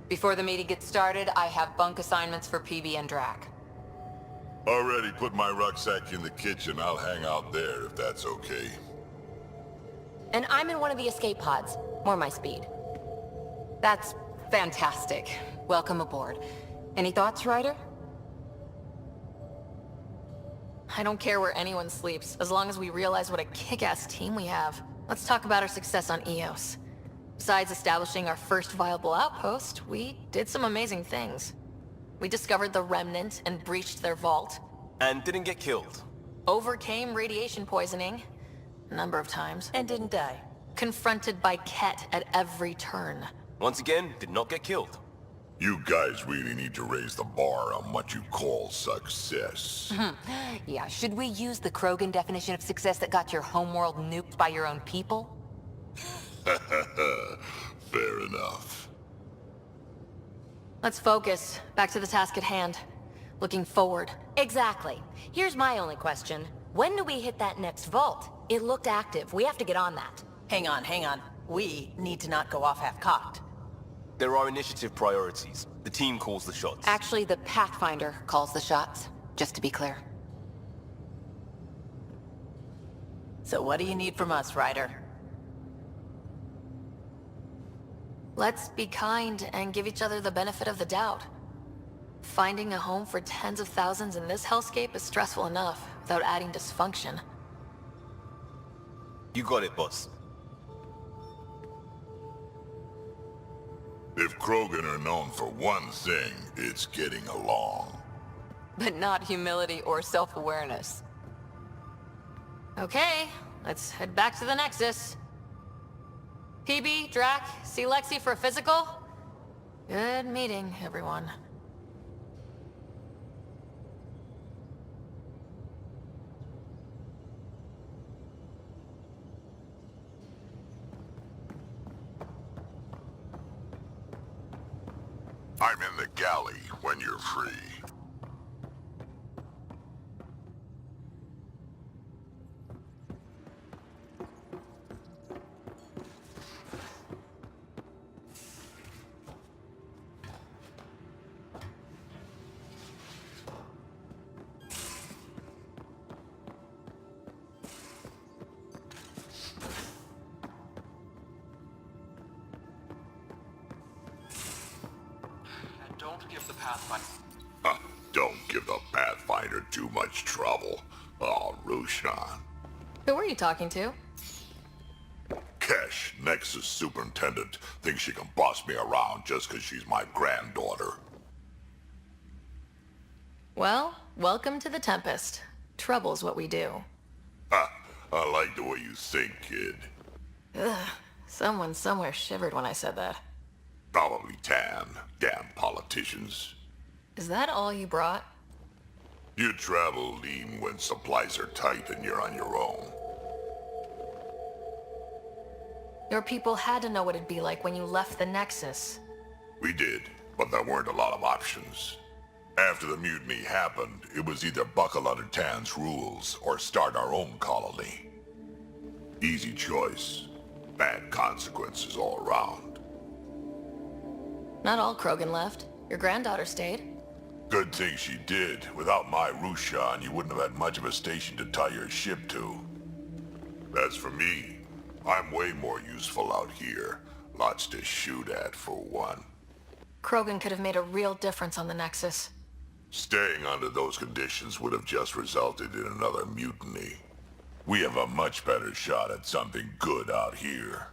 Before the meeting gets started, I have bunk assignments for PB and Drac. Already put my rucksack in the kitchen. I'll hang out there if that's okay. And I'm in one of the escape pods. More my speed. That's fantastic. Welcome aboard. Any thoughts, Ryder? I don't care where anyone sleeps, as long as we realize what a kick-ass team we have. Let's talk about our success on Eos. Besides establishing our first viable outpost, we did some amazing things. We discovered the Remnant and breached their vault. And didn't get killed. Overcame radiation poisoning. A number of times. And didn't die. Confronted by Ket at every turn. Once again, did not get killed. You guys really need to raise the bar on what you call success. Yeah, should we use the Krogan definition of success that got your homeworld nuked by your own people? Fair enough. Let's focus. Back to the task at hand. Looking forward. Exactly. Here's my only question. When do we hit that next vault? It looked active. We have to get on that. Hang on. We need to not go off half-cocked. There are initiative priorities. The team calls the shots. Actually, the Pathfinder calls the shots, just to be clear. So what do you need from us, Ryder? Let's be kind and give each other the benefit of the doubt. Finding a home for tens of thousands in this hellscape is stressful enough, without adding dysfunction. You got it, boss. If Krogan are known for one thing, it's getting along. But not humility or self-awareness. Okay, let's head back to the Nexus. PB, Drac, see Lexi for a physical? Good meeting, everyone. I'm in the galley when you're free. Don't give the Pathfinder too much trouble. Oh, Roshan. Who were you talking to? Kesh, Nexus Superintendent, thinks she can boss me around just because she's my granddaughter. Well, welcome to the Tempest. Trouble's what we do. Ha! I like the way you think, kid. Ugh, someone somewhere shivered when I said that. Probably Tan. Damn politicians. Is that all you brought? You travel lean when supplies are tight and you're on your own. Your people had to know what it'd be like when you left the Nexus. We did, but there weren't a lot of options. After the mutiny happened, it was either buckle under Tan's rules or start our own colony. Easy choice. Bad consequences all around. Not all Krogan left. Your granddaughter stayed. Good thing she did. Without my Rushan, you wouldn't have had much of a station to tie your ship to. As for me, I'm way more useful out here. Lots to shoot at, for one. Krogan could have made a real difference on the Nexus. Staying under those conditions would have just resulted in another mutiny. We have a much better shot at something good out here.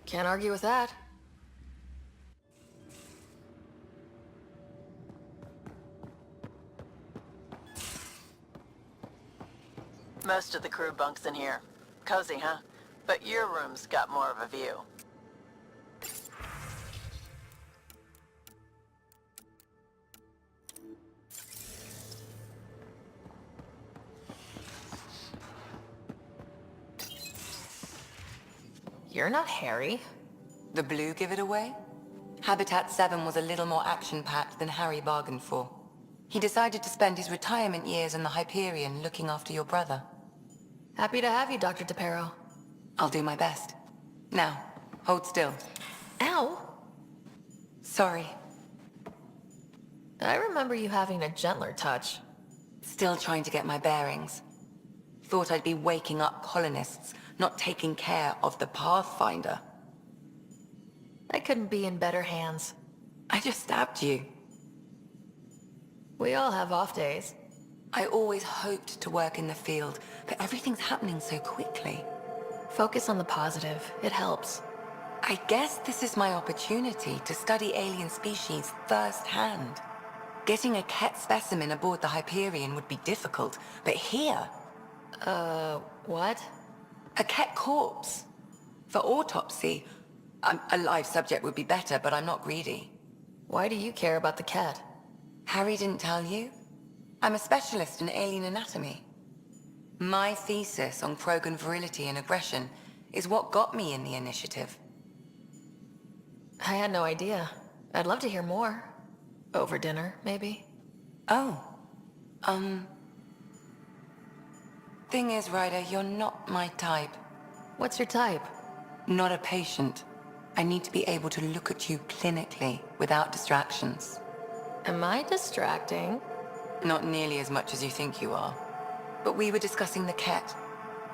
Can't argue with that. Most of the crew bunks in here. Cozy, huh? But your room's got more of a view. You're not Harry. The blue give it away? Habitat 7 was a little more action-packed than Harry bargained for. He decided to spend his retirement years in the Hyperion looking after your brother. Happy to have you, Dr. DePero. I'll do my best. Now, hold still. Ow! Sorry. I remember you having a gentler touch. Still trying to get my bearings. Thought I'd be waking up colonists, not taking care of the Pathfinder. I couldn't be in better hands. I just stabbed you. We all have off days. I always hoped to work in the field, but everything's happening so quickly. Focus on the positive. It helps. I guess this is my opportunity to study alien species firsthand. Getting a Ket specimen aboard the Hyperion would be difficult, but here, What? a Ket corpse. For autopsy, a live subject would be better, but I'm not greedy. Why do you care about the cat? Harry didn't tell you? I'm a specialist in alien anatomy. My thesis on Krogan virility and aggression is what got me in the initiative. I had no idea. I'd love to hear more. Over dinner, maybe? Oh. Thing is, Ryder, you're not my type. What's your type? Not a patient. I need to be able to look at you clinically without distractions. Am I distracting? Not nearly as much as you think you are. But we were discussing the Ket.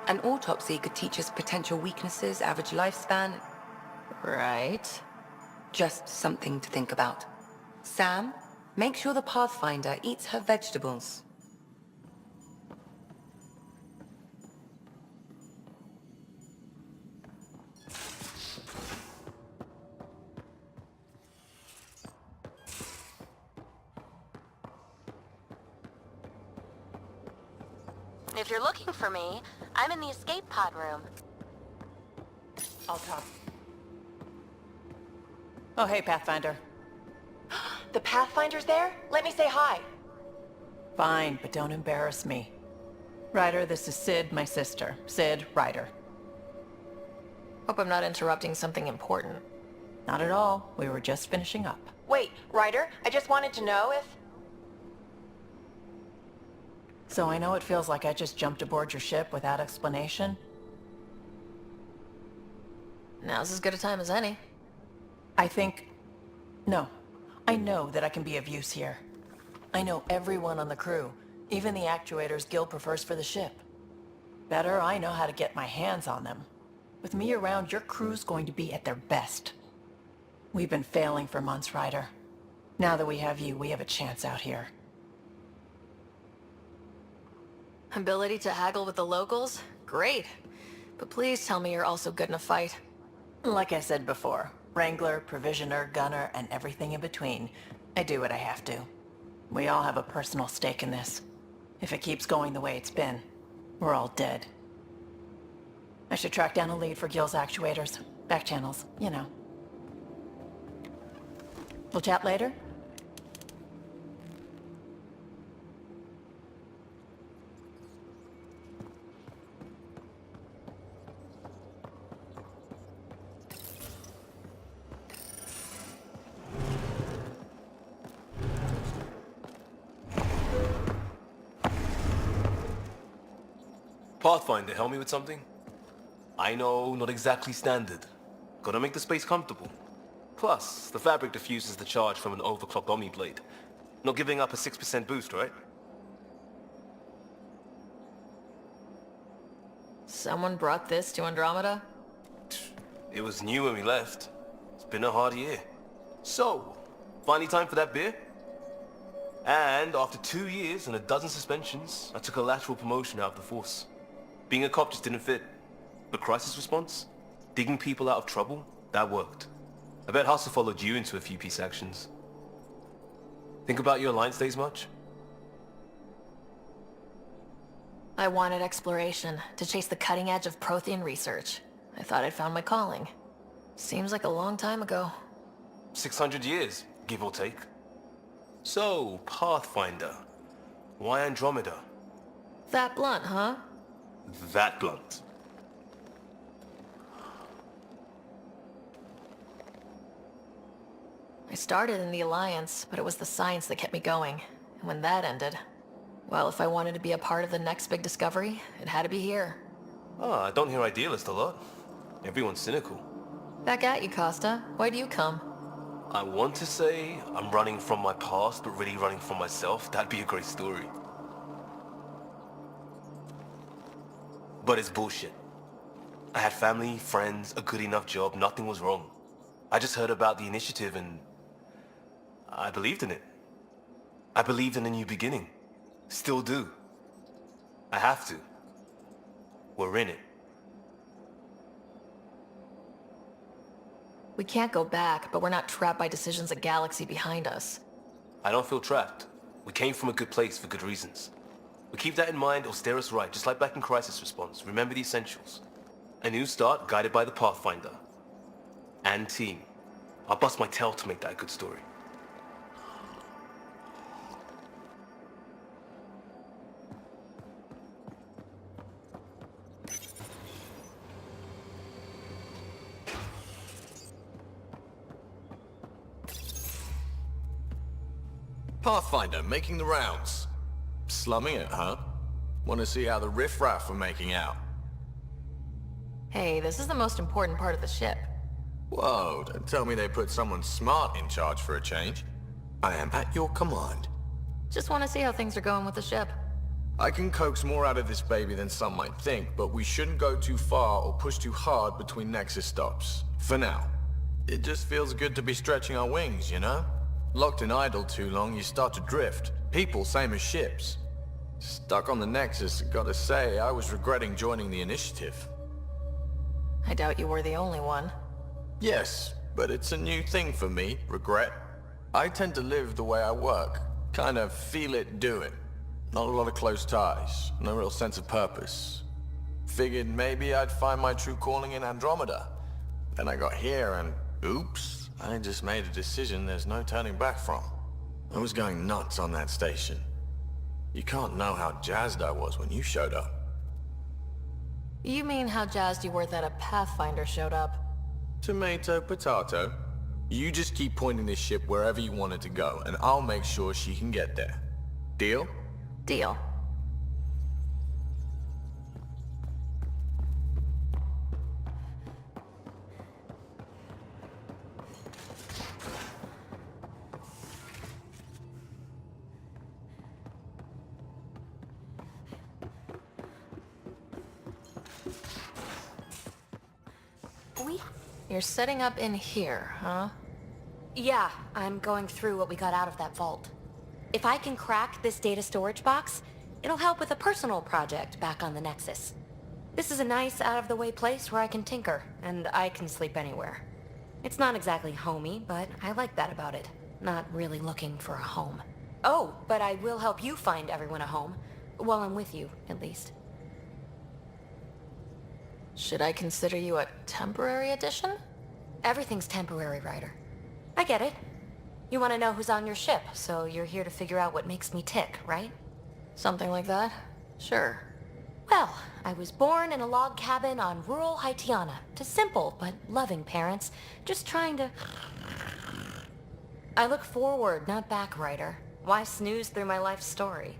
An autopsy could teach us potential weaknesses, average lifespan. Right. Just something to think about. Sam, make sure the Pathfinder eats her vegetables. If you're looking for me, I'm in the escape pod room. I'll talk. Oh, hey, Pathfinder. The Pathfinder's there? Let me say hi. Fine, but don't embarrass me. Ryder, this is Sid, my sister. Sid, Ryder. Hope I'm not interrupting something important. Not at all. We were just finishing up. Wait, Ryder, I just wanted to know if... So I know it feels like I just jumped aboard your ship without explanation. Now's as good a time as any. No. I know that I can be of use here. I know everyone on the crew, even the actuators Gil prefers for the ship. Better, I know how to get my hands on them. With me around, your crew's going to be at their best. We've been failing for months, Ryder. Now that we have you, we have a chance out here. Ability to haggle with the locals? Great. But please tell me you're also good in a fight. Like I said before, Wrangler, Provisioner, Gunner, and everything in between. I do what I have to. We all have a personal stake in this. If it keeps going the way it's been, we're all dead. I should track down a lead for Gil's actuators. Back channels, you know. We'll chat later? Pathfinder, help me with something? I know, not exactly standard. Gotta make the space comfortable. Plus, the fabric diffuses the charge from an overclocked Omni blade. Not giving up a 6% boost, right? Someone brought this to Andromeda? It was new when we left. It's been a hard year. So, finally time for that beer? And after 2 years and a dozen suspensions, I took a lateral promotion out of the force. Being a cop just didn't fit. But crisis response? Digging people out of trouble? That worked. I bet Hustle followed you into a few peace actions. Think about your Alliance days much? I wanted exploration, to chase the cutting edge of Prothean research. I thought I'd found my calling. Seems like a long time ago. 600 years, give or take. So, Pathfinder. Why Andromeda? That blunt, huh? That blunt. I started in the Alliance, but it was the science that kept me going. And when that ended, well, if I wanted to be a part of the next big discovery, it had to be here. Ah, I don't hear idealist a lot. Everyone's cynical. Back at you, Costa. Why do you come? I want to say I'm running from my past, but really running from myself. That'd be a great story. But it's bullshit. I had family, friends, a good enough job, nothing was wrong. I just heard about the initiative and I believed in it. I believed in a new beginning. Still do. I have to. We're in it. We can't go back, but we're not trapped by decisions a galaxy behind us. I don't feel trapped. We came from a good place for good reasons. We keep that in mind or steer us right, just like back in Crisis Response. Remember the essentials. A new start guided by the Pathfinder. And team. I'll bust my tail to make that a good story. Pathfinder, making the rounds. Slumming it, huh? Want to see how the riffraff are making out? Hey, this is the most important part of the ship. Whoa, don't tell me they put someone smart in charge for a change. I am at your command. Just want to see how things are going with the ship. I can coax more out of this baby than some might think, but we shouldn't go too far or push too hard between Nexus stops. For now. It just feels good to be stretching our wings, you know? Locked in idle too long, you start to drift. People, same as ships. Stuck on the Nexus, gotta say, I was regretting joining the initiative. I doubt you were the only one. Yes, but it's a new thing for me, regret. I tend to live the way I work. Kind of feel it, do it. Not a lot of close ties, no real sense of purpose. Figured maybe I'd find my true calling in Andromeda. Then I got here and, oops, I just made a decision there's no turning back from. I was going nuts on that station. You can't know how jazzed I was when you showed up. You mean how jazzed you were that a Pathfinder showed up? Tomato, potato. You just keep pointing this ship wherever you want it to go, and I'll make sure she can get there. Deal? Deal. You're setting up in here, huh? Yeah, I'm going through what we got out of that vault. If I can crack this data storage box, it'll help with a personal project back on the Nexus. This is a nice, out-of-the-way place where I can tinker, and I can sleep anywhere. It's not exactly homey, but I like that about it. Not really looking for a home. Oh, but I will help you find everyone a home. While I'm with you, at least. Should I consider you a temporary addition? Everything's temporary, Ryder. I get it. You want to know who's on your ship, so you're here to figure out what makes me tick, right? Something like that? Sure. Well, I was born in a log cabin on rural Haitiana to simple but loving parents, just trying to... I look forward, not back, Ryder. Why snooze through my life story?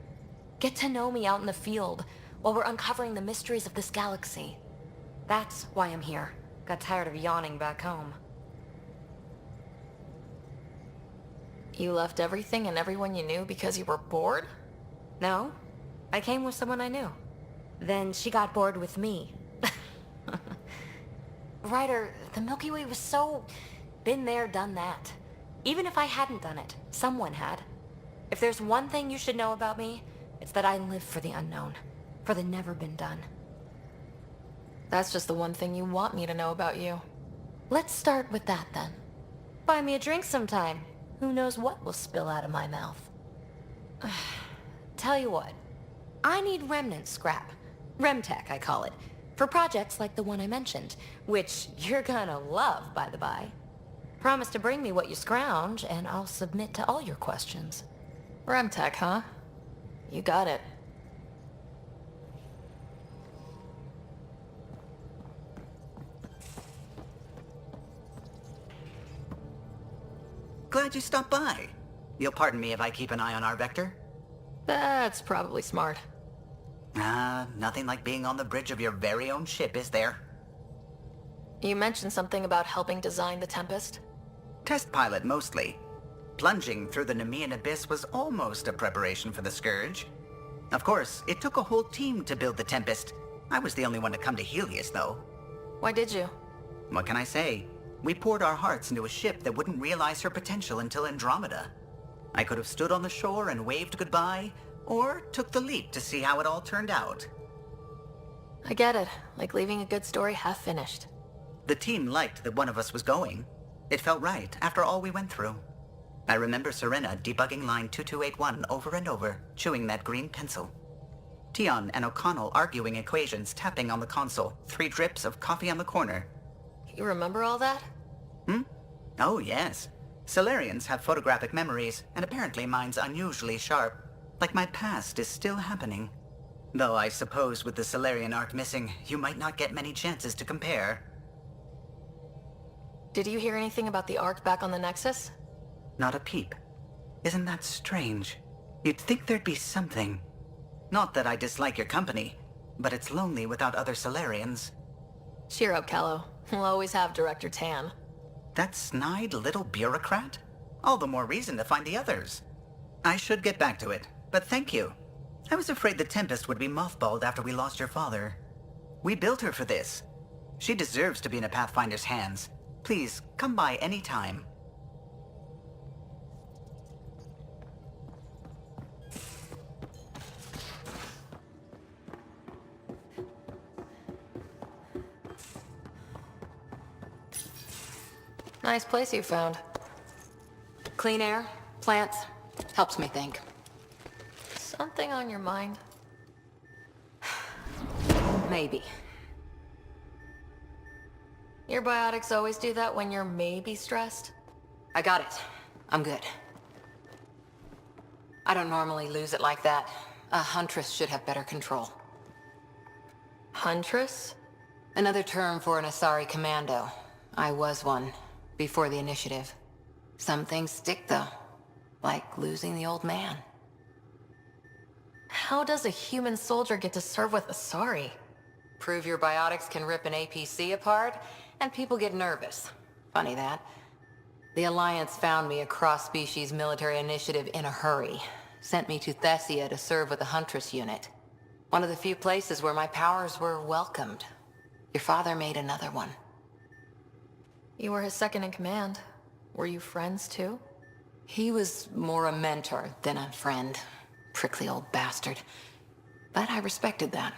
Get to know me out in the field while we're uncovering the mysteries of this galaxy. That's why I'm here. Got tired of yawning back home. You left everything and everyone you knew because you were bored? No, I came with someone I knew. Then she got bored with me. Ryder, the Milky Way was so... been there, done that. Even if I hadn't done it, someone had. If there's one thing you should know about me, it's that I live for the unknown. For the never been done. That's just the one thing you want me to know about you. Let's start with that then. Buy me a drink sometime. Who knows what will spill out of my mouth. Tell you what, I need remnant scrap. Remtech, I call it. For projects like the one I mentioned, which you're gonna love, by the by. Promise to bring me what you scrounge, and I'll submit to all your questions. Remtech, huh? You got it. Glad you stopped by. You'll pardon me if I keep an eye on our vector? That's probably smart. Nothing like being on the bridge of your very own ship, is there? You mentioned something about helping design the Tempest? Test pilot mostly. Plunging through the Nemean abyss was almost a preparation for the Scourge. Of course, it took a whole team to build the Tempest. I was the only one to come to Helios, though. Why did you? What can I say? We poured our hearts into a ship that wouldn't realize her potential until Andromeda. I could have stood on the shore and waved goodbye, or took the leap to see how it all turned out. I get it. Like leaving a good story half finished. The team liked that one of us was going. It felt right after all we went through. I remember Serena debugging line 2281 over and over, chewing that green pencil. Tion and O'Connell arguing equations, tapping on the console, 3 drips of coffee on the corner. You remember all that? Oh yes. Solarians have photographic memories, and apparently mine's unusually sharp. Like my past is still happening. Though I suppose with the Solarian arc missing, you might not get many chances to compare. Did you hear anything about the Ark back on the Nexus? Not a peep. Isn't that strange? You'd think there'd be something. Not that I dislike your company, but it's lonely without other Solarians. Cheer up, Callow. We'll always have Director Tan. That snide little bureaucrat? All the more reason to find the others. I should get back to it, but thank you. I was afraid the Tempest would be mothballed after we lost your father. We built her for this. She deserves to be in a Pathfinder's hands. Please, come by any time. Nice place you found. Clean air, plants, helps me think. Something on your mind? Maybe. Your biotics always do that when you're maybe stressed? I got it. I'm good. I don't normally lose it like that. A huntress should have better control. Huntress? Another term for an Asari commando. I was one, before the initiative. Some things stick, though. Like losing the old man. How does a human soldier get to serve with Asari? Prove your biotics can rip an APC apart, and people get nervous. Funny that. The Alliance found me a cross-species military initiative in a hurry. Sent me to Thessia to serve with the Huntress unit. One of the few places where my powers were welcomed. Your father made another one. You were his second in command. Were you friends too? He was more a mentor than a friend. Prickly old bastard. But I respected that.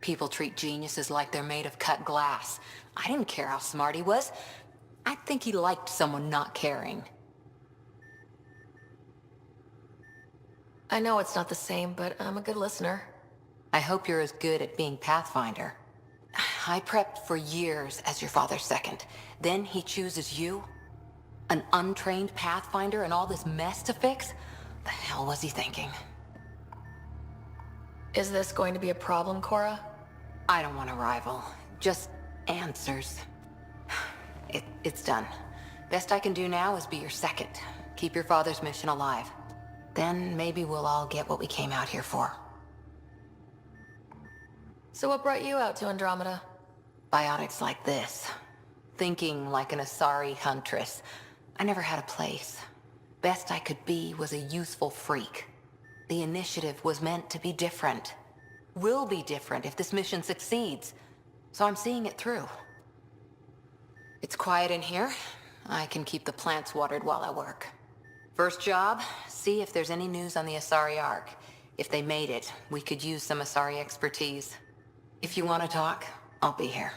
People treat geniuses like they're made of cut glass. I didn't care how smart he was. I think he liked someone not caring. I know it's not the same, but I'm a good listener. I hope you're as good at being Pathfinder. I prepped for years as your father's second. Then he chooses you? An untrained Pathfinder and all this mess to fix? The hell was he thinking? Is this going to be a problem, Cora? I don't want a rival. Just answers. It's done. Best I can do now is be your second. Keep your father's mission alive. Then maybe we'll all get what we came out here for. So what brought you out to Andromeda? Biotics like this. Thinking like an Asari huntress. I never had a place. Best I could be was a useful freak. The initiative was meant to be different. Will be different if this mission succeeds. So I'm seeing it through. It's quiet in here. I can keep the plants watered while I work. First job, see if there's any news on the Asari Ark. If they made it, we could use some Asari expertise. If you want to talk, I'll be here.